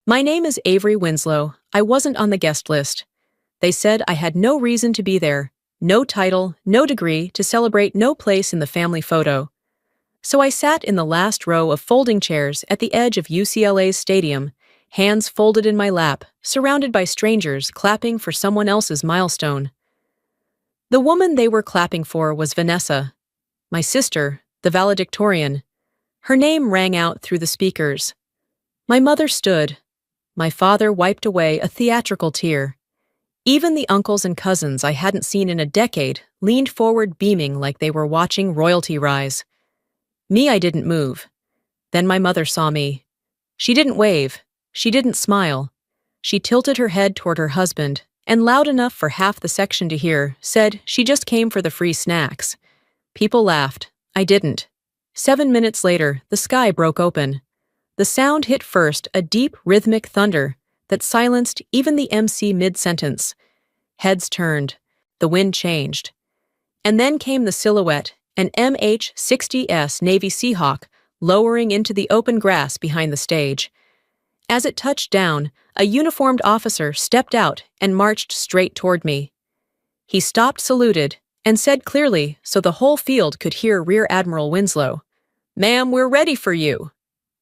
My name is Avery Winslow. I wasn't on the guest list. They said I had no reason to be there, no title, no degree, to celebrate, no place in the family photo. So I sat in the last row of folding chairs at the edge of UCLA's stadium, hands folded in my lap, surrounded by strangers clapping for someone else's milestone. The woman they were clapping for was Vanessa, my sister, the valedictorian. Her name rang out through the speakers. My mother stood. My father wiped away a theatrical tear. Even the uncles and cousins I hadn't seen in a decade leaned forward beaming like they were watching royalty rise. Me, I didn't move. Then my mother saw me. She didn't wave. She didn't smile. She tilted her head toward her husband, and loud enough for half the section to hear, said she just came for the free snacks. People laughed. I didn't. 7 minutes later, the sky broke open. The sound hit first, a deep, rhythmic thunder that silenced even the MC mid-sentence. Heads turned. The wind changed. And then came the silhouette, an MH-60S Navy Seahawk, lowering into the open grass behind the stage. As it touched down, a uniformed officer stepped out and marched straight toward me. He stopped, saluted, and said clearly so the whole field could hear Rear Admiral Winslow, "Ma'am, we're ready for you."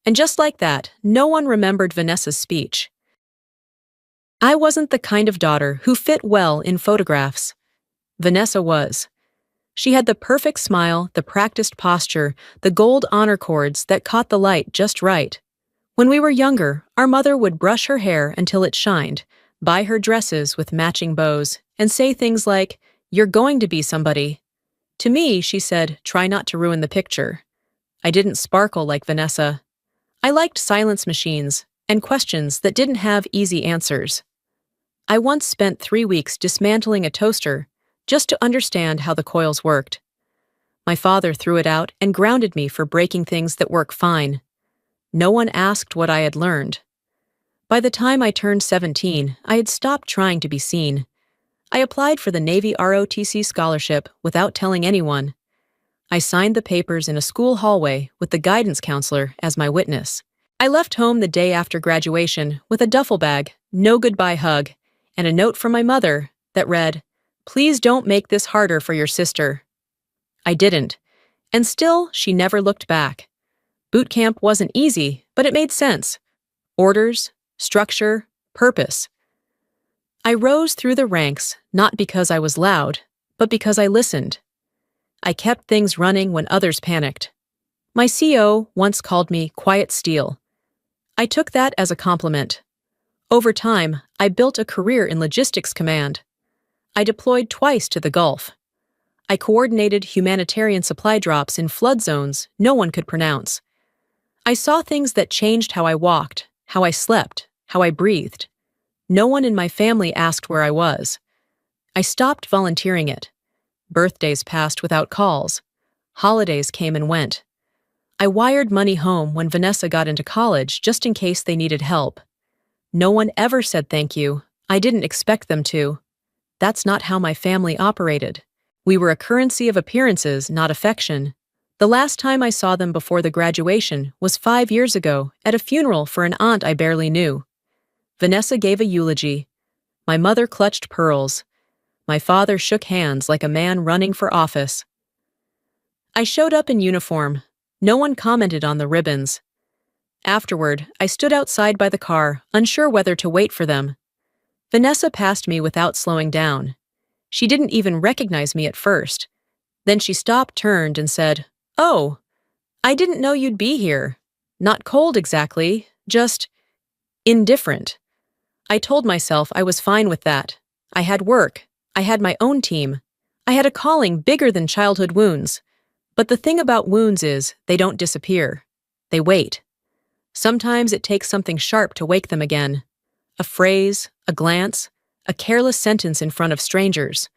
And just like that, no one remembered Vanessa's speech. I wasn't the kind of daughter who fit well in photographs. Vanessa was. She had the perfect smile, the practiced posture, the gold honor cords that caught the light just right. When we were younger, our mother would brush her hair until it shined, buy her dresses with matching bows, and say things like, "You're going to be somebody." To me, she said, "Try not to ruin the picture." I didn't sparkle like Vanessa. I liked silence machines and questions that didn't have easy answers. I once spent 3 weeks dismantling a toaster just to understand how the coils worked. My father threw it out and grounded me for breaking things that work fine. No one asked what I had learned. By the time I turned 17, I had stopped trying to be seen. I applied for the Navy ROTC scholarship without telling anyone. I signed the papers in a school hallway with the guidance counselor as my witness. I left home the day after graduation with a duffel bag, no goodbye hug, and a note from my mother that read, "Please don't make this harder for your sister." I didn't, and still she never looked back. Boot camp wasn't easy, but it made sense. Orders, structure, purpose. I rose through the ranks not because I was loud, but because I listened. I kept things running when others panicked. My CO once called me quiet steel. I took that as a compliment. Over time, I built a career in logistics command. I deployed twice to the Gulf. I coordinated humanitarian supply drops in flood zones no one could pronounce. I saw things that changed how I walked, how I slept, how I breathed. No one in my family asked where I was. I stopped volunteering it. Birthdays passed without calls. Holidays came and went. I wired money home when Vanessa got into college just in case they needed help. No one ever said thank you. I didn't expect them to. That's not how my family operated. We were a currency of appearances, not affection. The last time I saw them before the graduation was 5 years ago at a funeral for an aunt I barely knew. Vanessa gave a eulogy. My mother clutched pearls. My father shook hands like a man running for office. I showed up in uniform. No one commented on the ribbons. Afterward, I stood outside by the car, unsure whether to wait for them. Vanessa passed me without slowing down. She didn't even recognize me at first. Then she stopped, turned, and said, "Oh, I didn't know you'd be here. Not cold exactly, just indifferent." I told myself I was fine with that. I had work. I had my own team. I had a calling bigger than childhood wounds. But the thing about wounds is they don't disappear. They wait. Sometimes it takes something sharp to wake them again. A phrase, a glance, a careless sentence in front of strangers,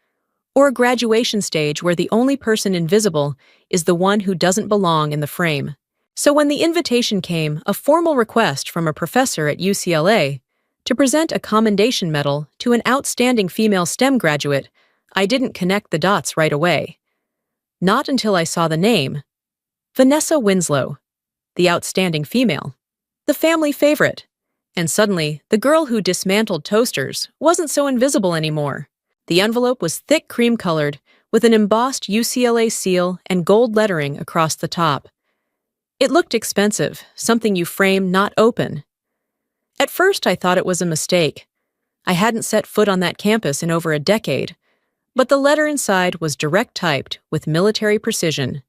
or a graduation stage where the only person invisible is the one who doesn't belong in the frame. So when the invitation came, a formal request from a professor at UCLA to present a commendation medal to an outstanding female STEM graduate, I didn't connect the dots right away. Not until I saw the name. Vanessa Winslow, the outstanding female, the family favorite, And suddenly, the girl who dismantled toasters wasn't so invisible anymore. The envelope was thick cream-colored, with an embossed UCLA seal and gold lettering across the top. It looked expensive, something you frame, not open. At first, I thought it was a mistake. I hadn't set foot on that campus in over a decade, but the letter inside was direct-typed with military precision.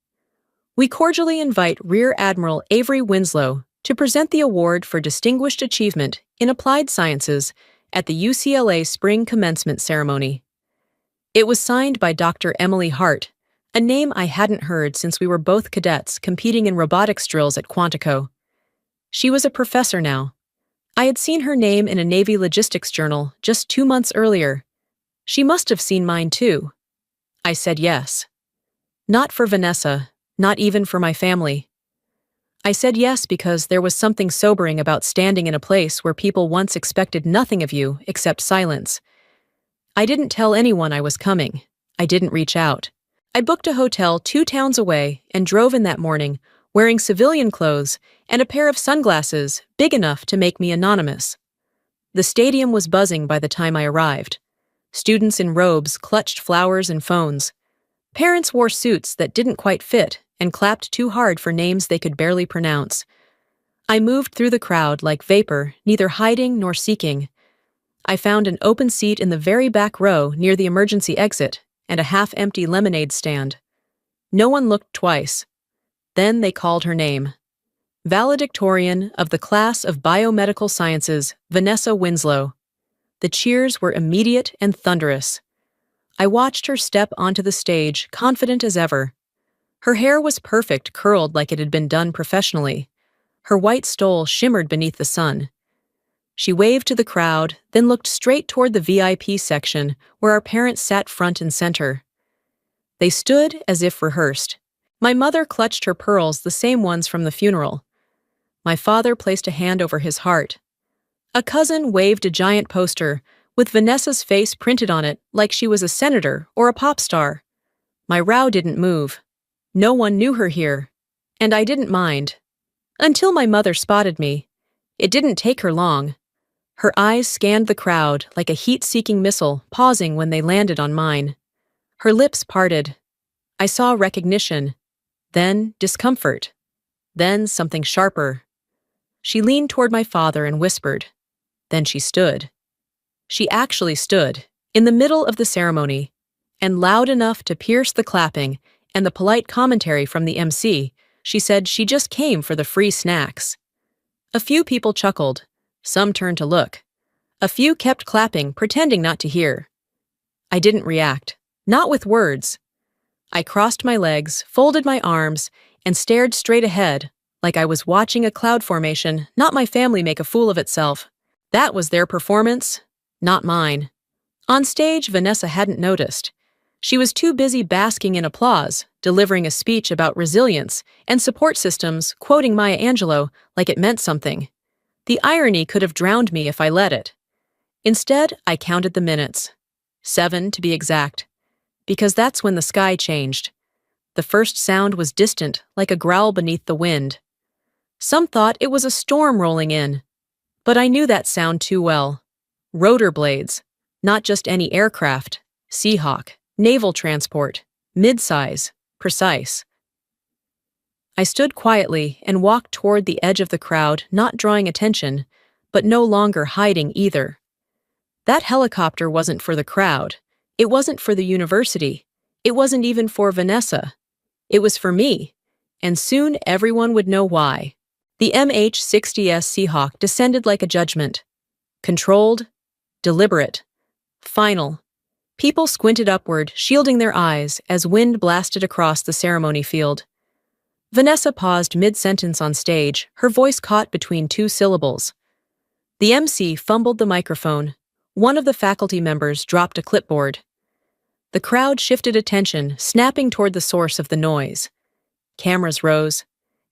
We cordially invite Rear Admiral Avery Winslow to present the award for Distinguished Achievement in Applied Sciences at the UCLA Spring Commencement Ceremony. It was signed by Dr. Emily Hart, a name I hadn't heard since we were both cadets competing in robotics drills at Quantico. She was a professor now. I had seen her name in a Navy logistics journal just 2 months earlier. She must have seen mine too. I said yes. Not for Vanessa, not even for my family. I said yes because there was something sobering about standing in a place where people once expected nothing of you except silence. I didn't tell anyone I was coming. I didn't reach out. I booked a hotel 2 towns away and drove in that morning, wearing civilian clothes and a pair of sunglasses big enough to make me anonymous. The stadium was buzzing by the time I arrived. Students in robes clutched flowers and phones. Parents wore suits that didn't quite fit and clapped too hard for names they could barely pronounce. I moved through the crowd like vapor, neither hiding nor seeking. I found an open seat in the very back row near the emergency exit and a half-empty lemonade stand. No one looked twice. Then they called her name. Valedictorian of the class of Biomedical Sciences, Vanessa Winslow. The cheers were immediate and thunderous. I watched her step onto the stage, confident as ever. Her hair was perfect, curled like it had been done professionally. Her white stole shimmered beneath the sun. She waved to the crowd, then looked straight toward the VIP section, where our parents sat front and center. They stood as if rehearsed. My mother clutched her pearls, the same ones from the funeral. My father placed a hand over his heart. A cousin waved a giant poster, with Vanessa's face printed on it like she was a senator or a pop star. My row didn't move. No one knew her here, and I didn't mind. Until my mother spotted me. It didn't take her long. Her eyes scanned the crowd like a heat-seeking missile, pausing when they landed on mine. Her lips parted. I saw recognition, then discomfort, then something sharper. She leaned toward my father and whispered. Then she stood. She actually stood, in the middle of the ceremony, and loud enough to pierce the clapping and the polite commentary from the MC, she said she just came for the free snacks. A few people chuckled. Some turned to look. A few kept clapping, pretending not to hear. I didn't react, not with words. I crossed my legs, folded my arms, and stared straight ahead, like I was watching a cloud formation, not my family make a fool of itself. That was their performance, not mine. On stage, Vanessa hadn't noticed. She was too busy basking in applause, delivering a speech about resilience and support systems, quoting Maya Angelou like it meant something. The irony could have drowned me if I let it. Instead, I counted the minutes. 7 to be exact. Because that's when the sky changed. The first sound was distant, like a growl beneath the wind. Some thought it was a storm rolling in. But I knew that sound too well. Rotor blades. Not just any aircraft. Seahawk. Naval transport. Mid-size. Precise. I stood quietly and walked toward the edge of the crowd, not drawing attention, but no longer hiding either. That helicopter wasn't for the crowd. It wasn't for the university. It wasn't even for Vanessa. It was for me, and soon everyone would know why. The MH-60S Seahawk descended like a judgment. Controlled, deliberate, final. People squinted upward, shielding their eyes as wind blasted across the ceremony field. Vanessa paused mid-sentence on stage, her voice caught between 2 syllables. The MC fumbled the microphone. One of the faculty members dropped a clipboard. The crowd shifted attention, snapping toward the source of the noise. Cameras rose.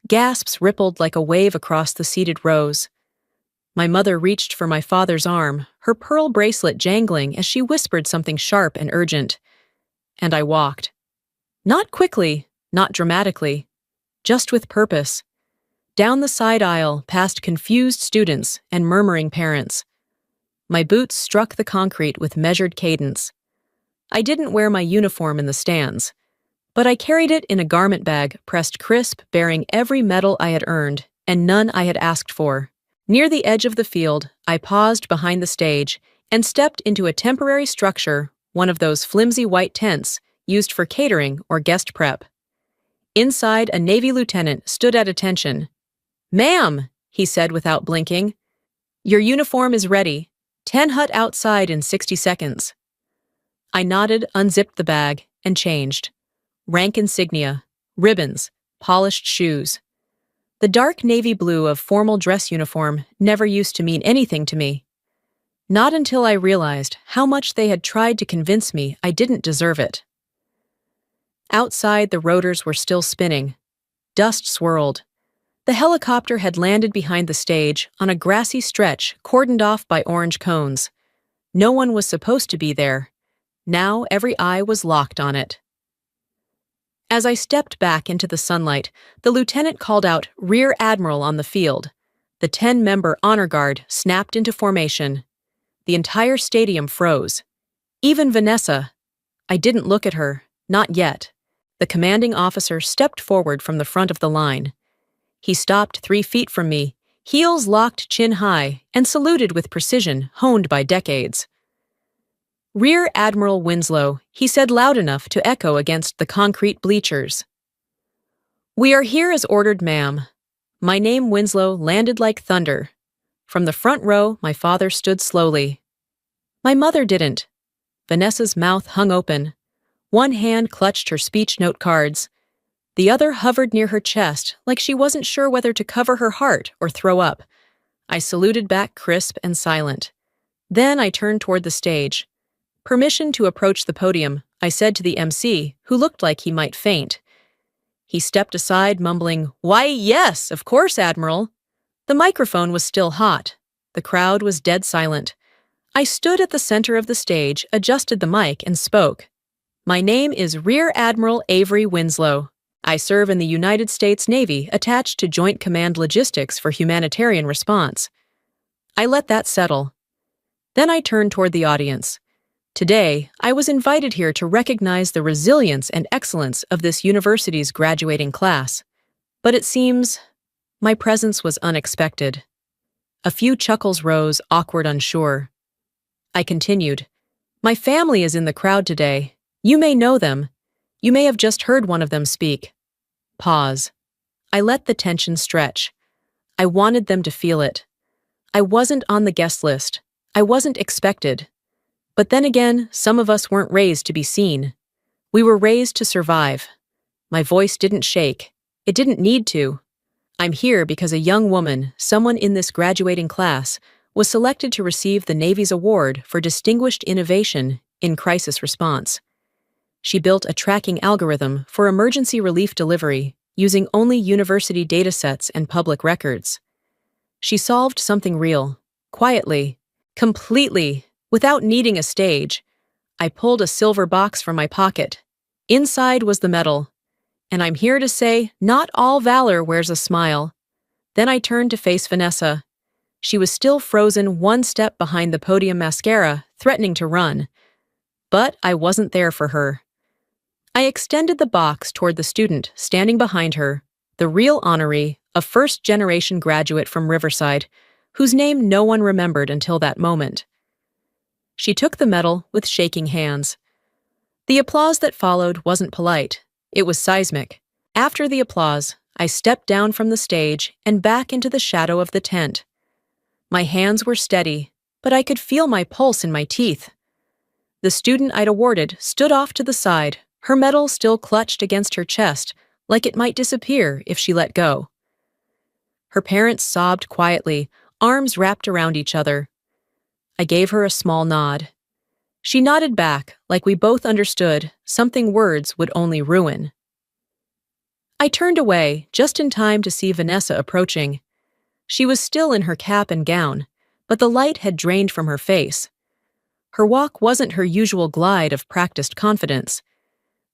Gasps rippled like a wave across the seated rows. My mother reached for my father's arm, her pearl bracelet jangling as she whispered something sharp and urgent. And I walked. Not quickly, not dramatically, just with purpose. down the side aisle past confused students and murmuring parents. My boots struck the concrete with measured cadence. I didn't wear my uniform in the stands, but I carried it in a garment bag pressed crisp, bearing every medal I had earned and none I had asked for. Near the edge of the field, I paused behind the stage and stepped into a temporary structure, one of those flimsy white tents used for catering or guest prep. Inside, a Navy lieutenant stood at attention. "Ma'am," he said without blinking, "your uniform is ready. 10 hut outside in 60 seconds. I nodded, unzipped the bag, and changed. Rank insignia, ribbons, polished shoes. The dark navy blue of formal dress uniform never used to mean anything to me. Not until I realized how much they had tried to convince me I didn't deserve it. Outside, the rotors were still spinning. Dust swirled. The helicopter had landed behind the stage on a grassy stretch cordoned off by orange cones. No one was supposed to be there. Now every eye was locked on it. As I stepped back into the sunlight, the lieutenant called out Rear Admiral on the field. The 10-member honor guard snapped into formation. The entire stadium froze. Even Vanessa. I didn't look at her, not yet. The commanding officer stepped forward from the front of the line. He stopped 3 feet from me, heels locked chin high, and saluted with precision honed by decades. "Rear Admiral Winslow," he said loud enough to echo against the concrete bleachers. "We are here as ordered, ma'am." My name, Winslow, landed like thunder. From the front row, my father stood slowly. My mother didn't. Vanessa's mouth hung open. One hand clutched her speech note cards. The other hovered near her chest, like she wasn't sure whether to cover her heart or throw up. I saluted back crisp and silent. Then I turned toward the stage. "Permission to approach the podium," I said to the MC, who looked like he might faint. He stepped aside, mumbling, "Why, yes, of course, Admiral." The microphone was still hot. The crowd was dead silent. I stood at the center of the stage, adjusted the mic, and spoke. "My name is Rear Admiral Avery Winslow. I serve in the United States Navy attached to Joint Command Logistics for Humanitarian Response." I let that settle. Then I turned toward the audience. Today, I was invited here to recognize the resilience and excellence of this university's graduating class. But it seems my presence was unexpected. A few chuckles rose, awkward, unsure. I continued, "My family is in the crowd today. You may know them. You may have just heard one of them speak." Pause. I let the tension stretch. I wanted them to feel it. I wasn't on the guest list. I wasn't expected. But then again, some of us weren't raised to be seen. We were raised to survive. My voice didn't shake. It didn't need to. I'm here because a young woman, someone in this graduating class, was selected to receive the Navy's award for distinguished innovation in crisis response. She built a tracking algorithm for emergency relief delivery using only university datasets and public records. She solved something real, quietly, completely, without needing a stage. I pulled a silver box from my pocket. Inside was the medal. And I'm here to say, not all valor wears a smile. Then I turned to face Vanessa. She was still frozen one step behind the podium mascara, threatening to run. But I wasn't there for her. I extended the box toward the student standing behind her, the real honoree, a first-generation graduate from Riverside, whose name no one remembered until that moment. She took the medal with shaking hands. The applause that followed wasn't polite. It was seismic. After the applause, I stepped down from the stage and back into the shadow of the tent. My hands were steady, but I could feel my pulse in my teeth. The student I'd awarded stood off to the side, her medal still clutched against her chest, like it might disappear if she let go. Her parents sobbed quietly, arms wrapped around each other. I gave her a small nod. She nodded back, like we both understood something words would only ruin. I turned away, just in time to see Vanessa approaching. She was still in her cap and gown, but the light had drained from her face. Her walk wasn't her usual glide of practiced confidence.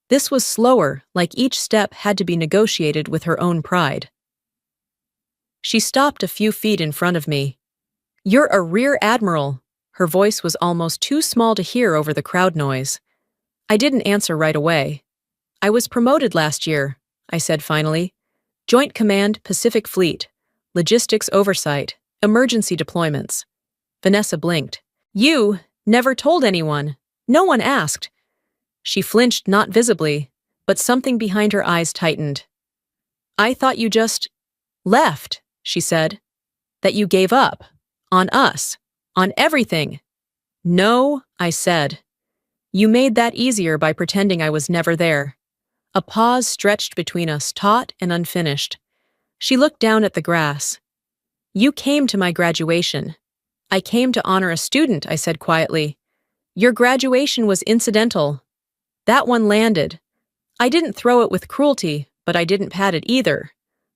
This was slower, like each step had to be negotiated with her own pride. She stopped a few feet in front of me. "You're a rear admiral." Her voice was almost too small to hear over the crowd noise. I didn't answer right away. "I was promoted last year," I said finally. "Joint Command Pacific Fleet, Logistics Oversight, Emergency Deployments." Vanessa blinked. "You never told anyone. No one asked." She flinched not visibly, but something behind her eyes tightened. "I thought you just left," she said. "That you gave up. On us. On everything." "No," I said. "You made that easier by pretending I was never there." A pause stretched between us, taut and unfinished. She looked down at the grass. "You came to my graduation." "I came to honor a student," I said quietly. "Your graduation was incidental." That one landed. I didn't throw it with cruelty, but I didn't pat it either.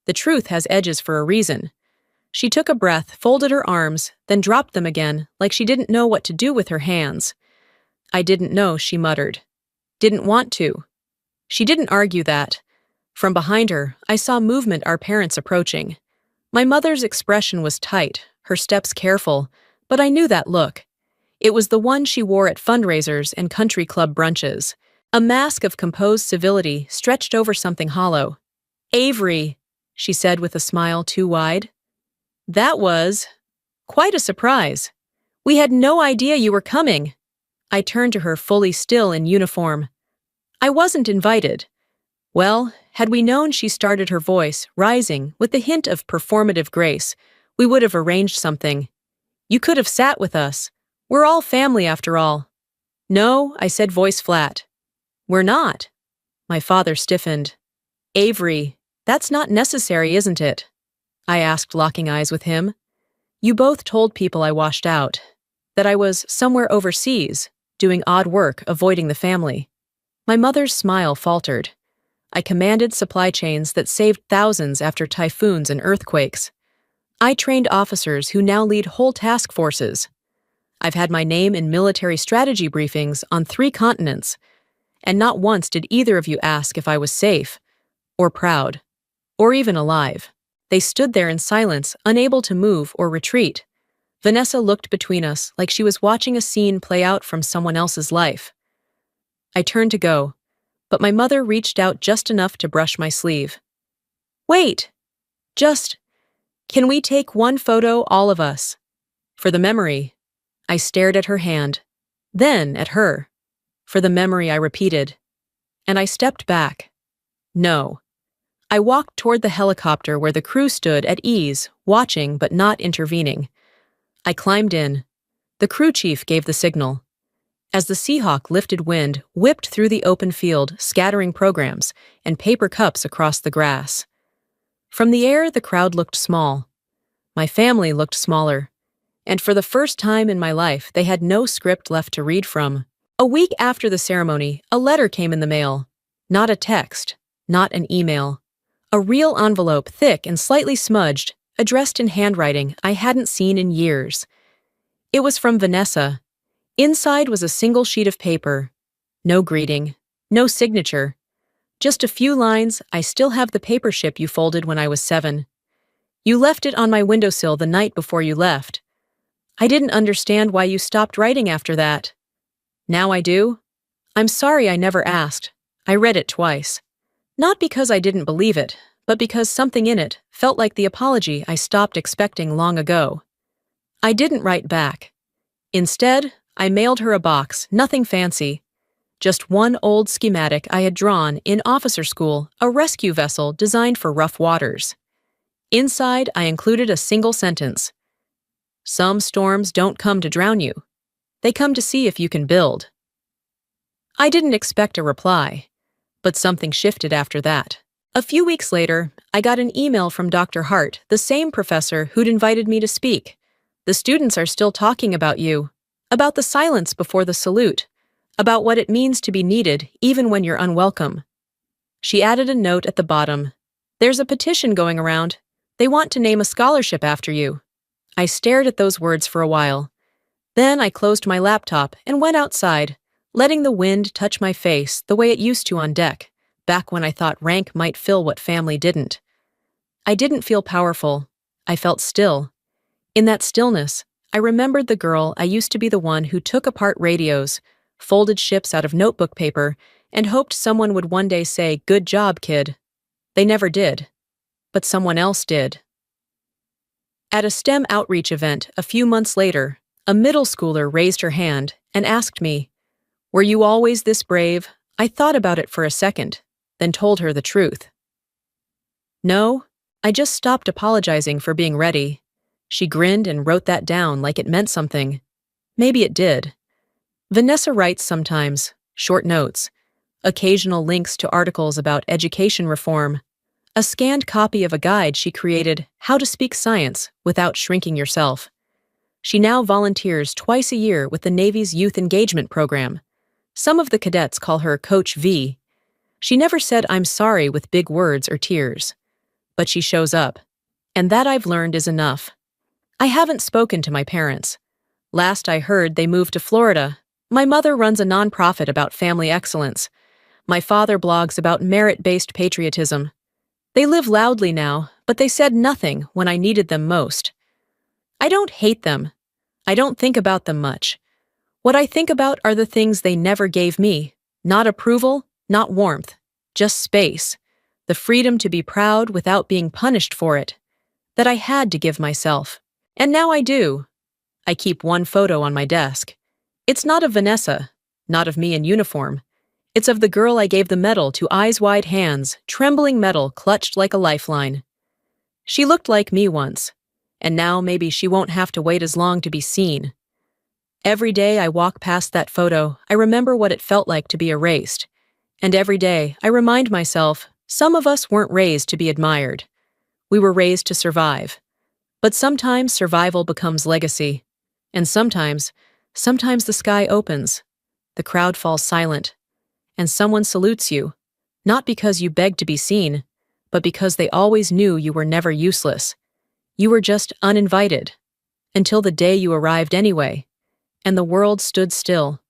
The truth has edges for a reason. She took a breath, folded her arms, then dropped them again, like she didn't know what to do with her hands. "I didn't know," she muttered. "Didn't want to." She didn't argue that. From behind her, I saw movement, our parents approaching. My mother's expression was tight, her steps careful, but I knew that look. It was the one she wore at fundraisers and country club brunches. A mask of composed civility stretched over something hollow. "Avery," she said with a smile too wide. "That was quite a surprise. We had no idea you were coming." I turned to her, fully still in uniform. "I wasn't invited." "Well, had we known," she started, her voice rising with the hint of performative grace, "we would have arranged something. You could have sat with us. We're all family after all." "No," I said, voice flat. "We're not." My father stiffened. "Avery, that's not necessary, isn't it?" I asked, locking eyes with him. "You both told people I washed out, that I was somewhere overseas, doing odd work, avoiding the family." My mother's smile faltered. "I commanded supply chains that saved thousands after typhoons and earthquakes. I trained officers who now lead whole task forces. I've had my name in military strategy briefings on 3 continents, and not once did either of you ask if I was safe, or proud, or even alive." They stood there in silence, unable to move or retreat. Vanessa looked between us like she was watching a scene play out from someone else's life. I turned to go, but my mother reached out just enough to brush my sleeve. "Wait! Can we take one photo, all of us? For the memory." I stared at her hand, then at her. "For the memory," I repeated. And I stepped back. No. I walked toward the helicopter where the crew stood at ease, watching but not intervening. I climbed in. The crew chief gave the signal. As the Seahawk lifted wind, whipped through the open field, scattering programs and paper cups across the grass. From the air, the crowd looked small. My family looked smaller. And for the first time in my life, they had no script left to read from. A week after the ceremony, a letter came in the mail. Not a text, not an email. A real envelope, thick and slightly smudged, addressed in handwriting I hadn't seen in years. It was from Vanessa. Inside was a single sheet of paper. No greeting, no signature. Just a few lines. "I still have the paper ship you folded when I was 7. You left it on my windowsill the night before you left. I didn't understand why you stopped writing after that. Now I do. I'm sorry I never asked." I read it twice. Not because I didn't believe it, but because something in it felt like the apology I stopped expecting long ago. I didn't write back. Instead, I mailed her a box, nothing fancy. Just one old schematic I had drawn in officer school, a rescue vessel designed for rough waters. Inside, I included a single sentence. "Some storms don't come to drown you. They come to see if you can build." I didn't expect a reply, but something shifted after that. A few weeks later, I got an email from Dr. Hart, the same professor who'd invited me to speak. "The students are still talking about you, about the silence before the salute, about what it means to be needed even when you're unwelcome." She added a note at the bottom. "There's a petition going around. They want to name a scholarship after you." I stared at those words for a while. Then I closed my laptop and went outside, letting the wind touch my face the way it used to on deck, back when I thought rank might fill what family didn't. I didn't feel powerful. I felt still. In that stillness, I remembered the girl I used to be, the one who took apart radios, folded ships out of notebook paper, and hoped someone would one day say, "Good job, kid." They never did. But someone else did. At a STEM outreach event a few months later, a middle schooler raised her hand and asked me, "Were you always this brave?" I thought about it for a second, then told her the truth. "No, I just stopped apologizing for being ready." She grinned and wrote that down like it meant something. Maybe it did. Vanessa writes sometimes, short notes, occasional links to articles about education reform, a scanned copy of a guide she created, How to Speak Science Without Shrinking Yourself. She now volunteers twice a year with the Navy's Youth Engagement Program. Some of the cadets call her Coach V. She never said "I'm sorry" with big words or tears. But she shows up. And that, I've learned, is enough. I haven't spoken to my parents. Last I heard, they moved to Florida. My mother runs a nonprofit about family excellence. My father blogs about merit-based patriotism. They live loudly now, but they said nothing when I needed them most. I don't hate them. I don't think about them much. What I think about are the things they never gave me. Not approval, not warmth, just space. The freedom to be proud without being punished for it. That I had to give myself. And now I do. I keep one photo on my desk. It's not of Vanessa, not of me in uniform. It's of the girl I gave the medal to, eyes wide, hands, trembling metal clutched like a lifeline. She looked like me once, and now maybe she won't have to wait as long to be seen. Every day I walk past that photo, I remember what it felt like to be erased. And every day I remind myself, some of us weren't raised to be admired. We were raised to survive. But sometimes survival becomes legacy. And sometimes the sky opens, the crowd falls silent, and someone salutes you, not because you begged to be seen, but because they always knew you were never useless. You were just uninvited, until the day you arrived anyway, and the world stood still.